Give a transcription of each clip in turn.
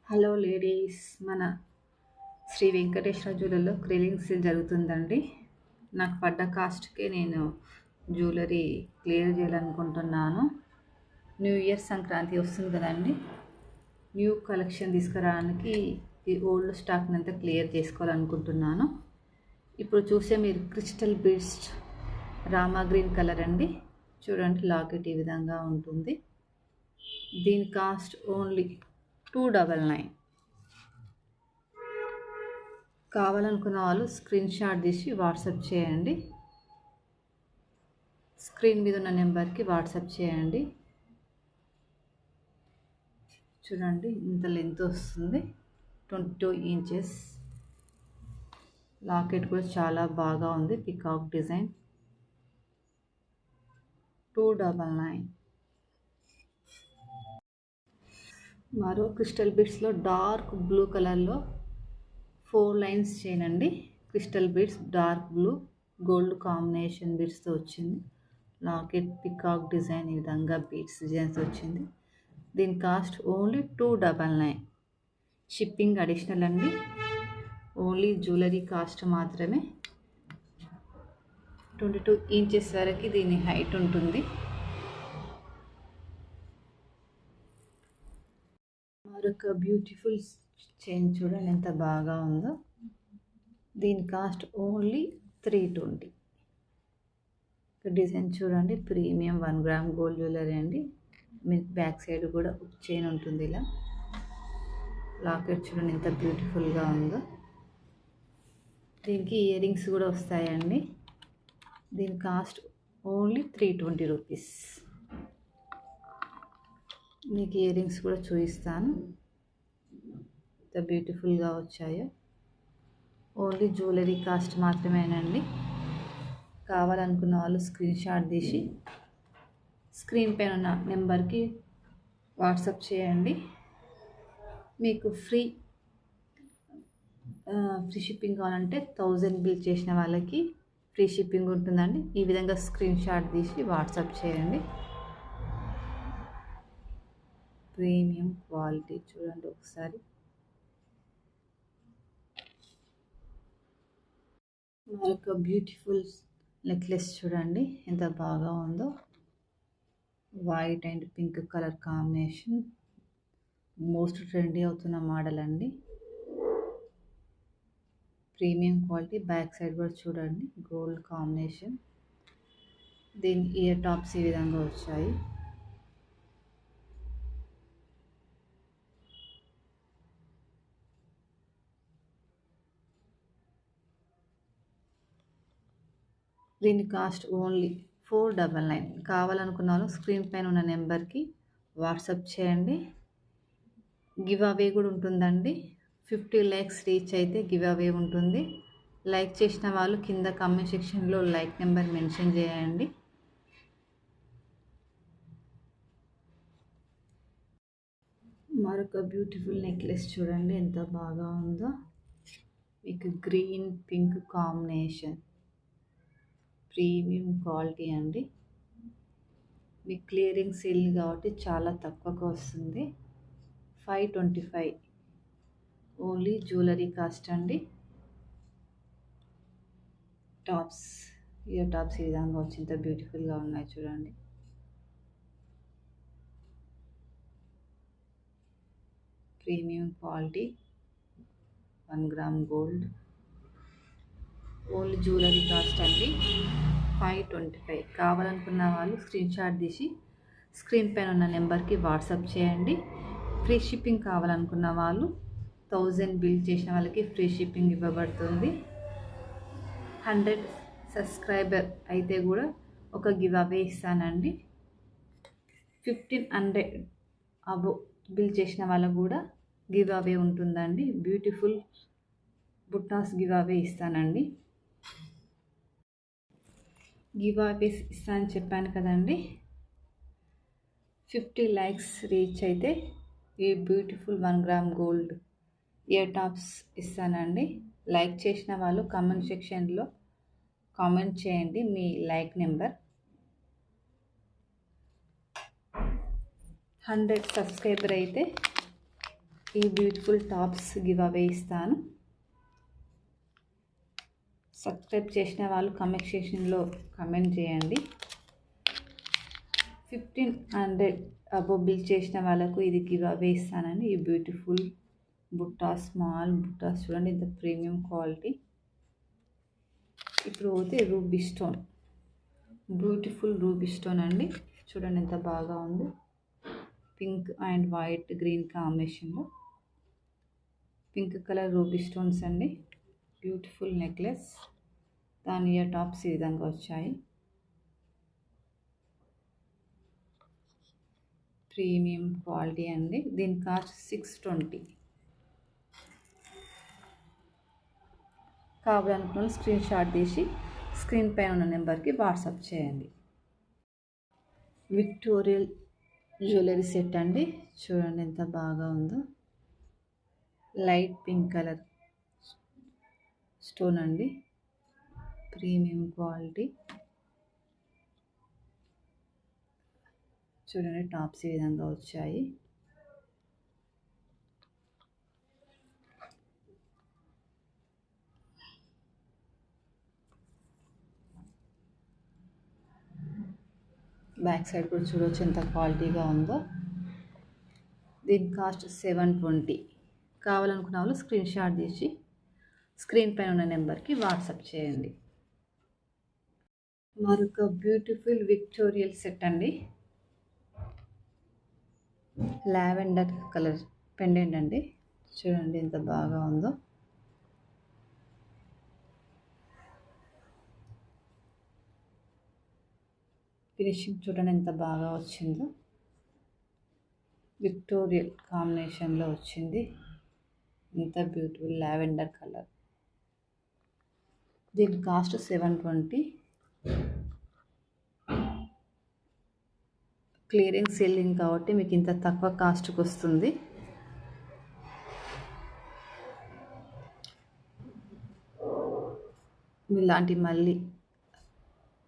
Hello ladies, మన Shri Venkateswara జ్యువెలర్లో క్రిలింగ్ sale జరుగుతుందండి. నాకు పడ్డ కాస్ట్కే నేను జ్యువెలరీ క్లియర్ చేయాలనుకుంటున్నాను. న్యూ ఇయర్ సంక్రాంతి వస్తుంది కదండి. న్యూ కలెక్షన్ తీసుకురావడానికి ఈ ఓల్డ్ స్టాక్ని అంతా క్లియర్ చేసుకోవాలనుకుంటున్నాను. ఇప్పుడు చూసే మీరు crystal beads Rama green colour అండి. చూడండి, లాకెట్ ఈ విధంగా ఉంటుంది. దీని కాస్ట్ ఓన్లీ 299. కావాలనుకున్న వాళ్ళు స్క్రీన్ షాట్ తీసి వాట్సాప్ చేయండి. స్క్రీన్ మీద ఉన్న నెంబర్కి వాట్సాప్ చేయండి. చూడండి, ఇంత లెంత్ వస్తుంది, 22 ఇంచెస్. లాకెట్ కూడా చాలా బాగా ఉంది, పికాక్ డిజైన్. 299. మరో క్రిస్టల్ బీడ్స్లో డార్క్ బ్లూ కలర్లో 4 లైన్స్ చేయనండి. Crystal beads dark blue gold combination బీడ్స్తో వచ్చింది. లాకెట్ పికాక్ డిజైన్ ఈ విధంగా బీడ్స్ డిజైన్స్ వచ్చింది. దీని కాస్ట్ ఓన్లీ 299. షిప్పింగ్ అడిషనల్ అండి. ఓన్లీ జ్యువెలరీ కాస్ట్ మాత్రమే. 22 ఇంచెస్ వరకు దీని హైట్ ఉంటుంది. మరొక బ్యూటిఫుల్ చైన్ చూడండి ఎంత బాగా ఉందో. దీని కాస్ట్ ఓన్లీ 320. డిజైన్ చూడండి, ప్రీమియం 1 గ్రామ్ గోల్డ్ జ్యువెలరీ అండి. మీకు బ్యాక్ సైడ్ కూడా చైన్ ఉంటుంది ఇలా. లాకెట్ చూడండి ఎంత బ్యూటిఫుల్గా ఉందో. దీనికి ఇయర్ రింగ్స్ కూడా వస్తాయండి. దీని కాస్ట్ ఓన్లీ 320 రూపీస్. మీకు ఇయర్ రింగ్స్ కూడా చూపిస్తాను, ఎంత బ్యూటిఫుల్గా వచ్చాయో. ఓన్లీ జ్యువెలరీ కాస్ట్ మాత్రమేనండి. కావాలనుకున్న వాళ్ళు స్క్రీన్ షాట్ తీసి స్క్రీన్ పైన ఉన్న నెంబర్కి వాట్సాప్ చేయండి. మీకు ఫ్రీ షిప్పింగ్ కావాలంటే 1000 బిల్ చేసిన వాళ్ళకి ఫ్రీ షిప్పింగ్ ఉంటుందండి. ఈ విధంగా స్క్రీన్ షాట్ తీసి వాట్సాప్ చేయండి. ప్రీమియం క్వాలిటీ చూడండి ఒకసారి. మరొక బ్యూటిఫుల్ నెక్లెస్ చూడండి ఎంత బాగా ఉందో. White and pink colour combination, most trendy అవుతున్న మోడల్ అండి. Premium quality. బ్యాక్ సైడ్ కూడా చూడండి, గోల్డ్ కాంబినేషన్. దీని ఇయర్ టాప్స్ ఈ విధంగా వచ్చాయి. దీని కాస్ట్ ఓన్లీ 499. కావాలనుకున్నాను స్క్రీన్ పైన ఉన్న నెంబర్కి వాట్సాప్ చేయండి. గివ్ అవే కూడా ఉంటుందండి. 50 lakhs రీచ్ అయితే గివ్ అవే ఉంటుంది. లైక్ చేసిన వాళ్ళు కింద కామెంట్ సెక్షన్లో లైక్ నెంబర్ మెన్షన్ చేయండి. మరొక బ్యూటిఫుల్ నెక్లెస్ చూడండి ఎంత బాగా ఉందో. మీకు green pink combination, premium quality అండి. మీ క్లియరింగ్ సేల్ కాబట్టి చాలా తక్కువగా వస్తుంది. 525 ఓన్లీ జ్యువెలరీ కాస్ట్ అండి. టాప్స్, ఇయర్ టాప్స్ ఈ విధంగా వచ్చి ఇంత బ్యూటిఫుల్గా ఉన్నాయి చూడండి. Premium quality 1 gram gold. Only jewellery cost అండి 525. కావాలనుకున్న వాళ్ళు స్క్రీన్ షాట్ తీసి స్క్రీన్ పైన ఉన్న నెంబర్కి వాట్సాప్ చేయండి. ఫ్రీ షిప్పింగ్ కావాలనుకున్న వాళ్ళు 1000 బిల్ చేసిన వాళ్ళకి ఫ్రీ షిప్పింగ్ ఇవ్వబడుతుంది. 100 సబ్స్క్రైబర్ అయితే కూడా ఒక గివ్ అవే ఇస్తానండి. 1500 అబో బిల్ చేసిన వాళ్ళకు కూడా గివ్ అవే ఉంటుందండి. బ్యూటిఫుల్ బుట్టాస్ గివ్ అవే ఇస్తానండి. గివ్ అవేస్ ఇస్తానని చెప్పాను కదండి. 50 lakhs రీచ్ అయితే ఈ beautiful 1 gram gold ear tops ఇస్తానండి. లైక్ చేసిన వాళ్ళు కామెంట్ సెక్షన్లో కామెంట్ చేయండి మీ లైక్ నెంబర్. 100 సబ్స్క్రైబర్ అయితే ఈ బ్యూటిఫుల్ టాప్స్ గివ్ అవే ఇస్తాను. సబ్స్క్రైబ్ చేసిన వాళ్ళు కమెంట్ సెక్షన్లో కమెంట్ చేయండి. 1500 అబో బిల్ చేసిన వాళ్ళకు ఇది గివ్ అవే ఇస్తానండి. ఈ బ్యూటిఫుల్ బుట్టా, స్మాల్ బుట్టాస్ చూడండి ఇంత ప్రీమియం క్వాలిటీ. ఇప్పుడు పోతే ruby stone, beautiful ruby stone అండి. చూడండి ఎంత బాగా ఉంది. పింక్ అండ్ వైట్ గ్రీన్ కాంబినేషన్లో పింక్ కలర్ రూబీ స్టోన్స్ అండి. Beautiful necklace. దాని ఇయర్ టాప్స్ ఈ విధంగా వచ్చాయి. ప్రీమియం క్వాలిటీ అండి. దీని కాస్ట్ 620. కావాలనుకున్న స్క్రీన్ షాట్ తీసి స్క్రీన్ పైన ఉన్న నెంబర్కి వాట్సాప్ చేయండి. విక్టోరియల్ జ్యువెలరీ సెట్ అండి. చూడండి ఎంత బాగా ఉందో. లైట్ పింక్ కలర్ స్టోన్ అండి. Premium quality. చూడండి టాప్స్ ఈ విధంగా వచ్చాయి. బ్యాక్ సైడ్ కూడా చూడవచ్చు ఎంత క్వాలిటీగా ఉందో. దీని కాస్ట్ 720. కావాలనుకున్న వాళ్ళు స్క్రీన్ షాట్ తీసి స్క్రీన్ పైన ఉన్న నెంబర్కి వాట్సాప్ చేయండి. మరొక బ్యూటిఫుల్ విక్టోరియల్ సెట్ అండి. లావెండర్ కలర్ పెండెంట్ అండి. చూడండి ఎంత బాగా ఉందో. ఫినిషింగ్ చూడండి ఎంత బాగా వచ్చిందో. విక్టోరియల్ కాంబినేషన్లో వచ్చింది. ఎంత బ్యూటిఫుల్ లావెండర్ కలర్. దీని కాస్ట్ 720. క్లియరెన్స్ సెల్లింగ్ కాబట్టి మీకు ఇంత తక్కువ కాస్ట్కి వస్తుంది. ఇలాంటి మళ్ళీ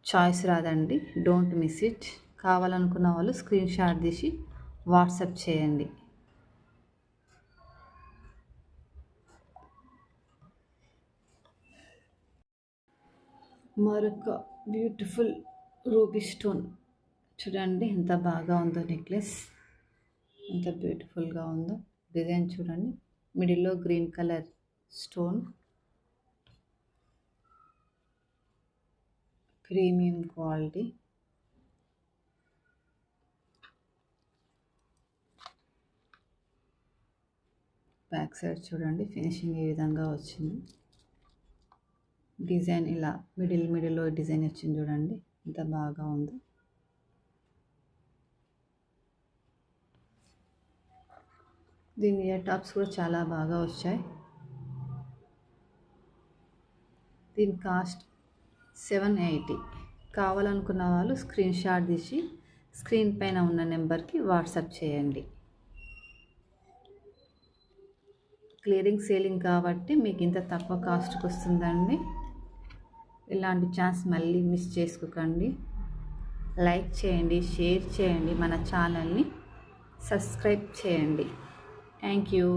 చాయిస్ రాదండి. Don't miss it. కావాలనుకున్న వాళ్ళు స్క్రీన్ షాట్ తీసి వాట్సాప్ చేయండి. మరొక బ్యూటిఫుల్ రూబీ స్టోన్ చూడండి ఎంత బాగా ఉందో. నెక్లెస్ ఎంత బ్యూటిఫుల్గా ఉందో. డిజైన్ చూడండి. మిడిల్లో green colour stone. Premium quality. Back side చూడండి ఫినిషింగ్ ఈ విధంగా వచ్చింది. డిజైన్ ఇలా మిడిల్లో డిజైన్ వచ్చింది చూడండి ఎంత బాగా ఉందో. దీని ఇయర్ టాప్స్ కూడా చాలా బాగా వచ్చాయి. దీని కాస్ట్ 780. కావాలనుకున్న వాళ్ళు స్క్రీన్ షాట్ తీసి స్క్రీన్ పైన ఉన్న నెంబర్కి వాట్సాప్ చేయండి. క్లియరింగ్ సేలింగ్ కాబట్టి మీకు ఇంత తక్కువ కాస్ట్కి వస్తుందండి. ఇలాంటి ఛాన్స్ మళ్ళీ మిస్ చేసుకోకండి. లైక్ చేయండి, షేర్ చేయండి, మన ఛానల్ని సబ్స్క్రైబ్ చేయండి. Thank you.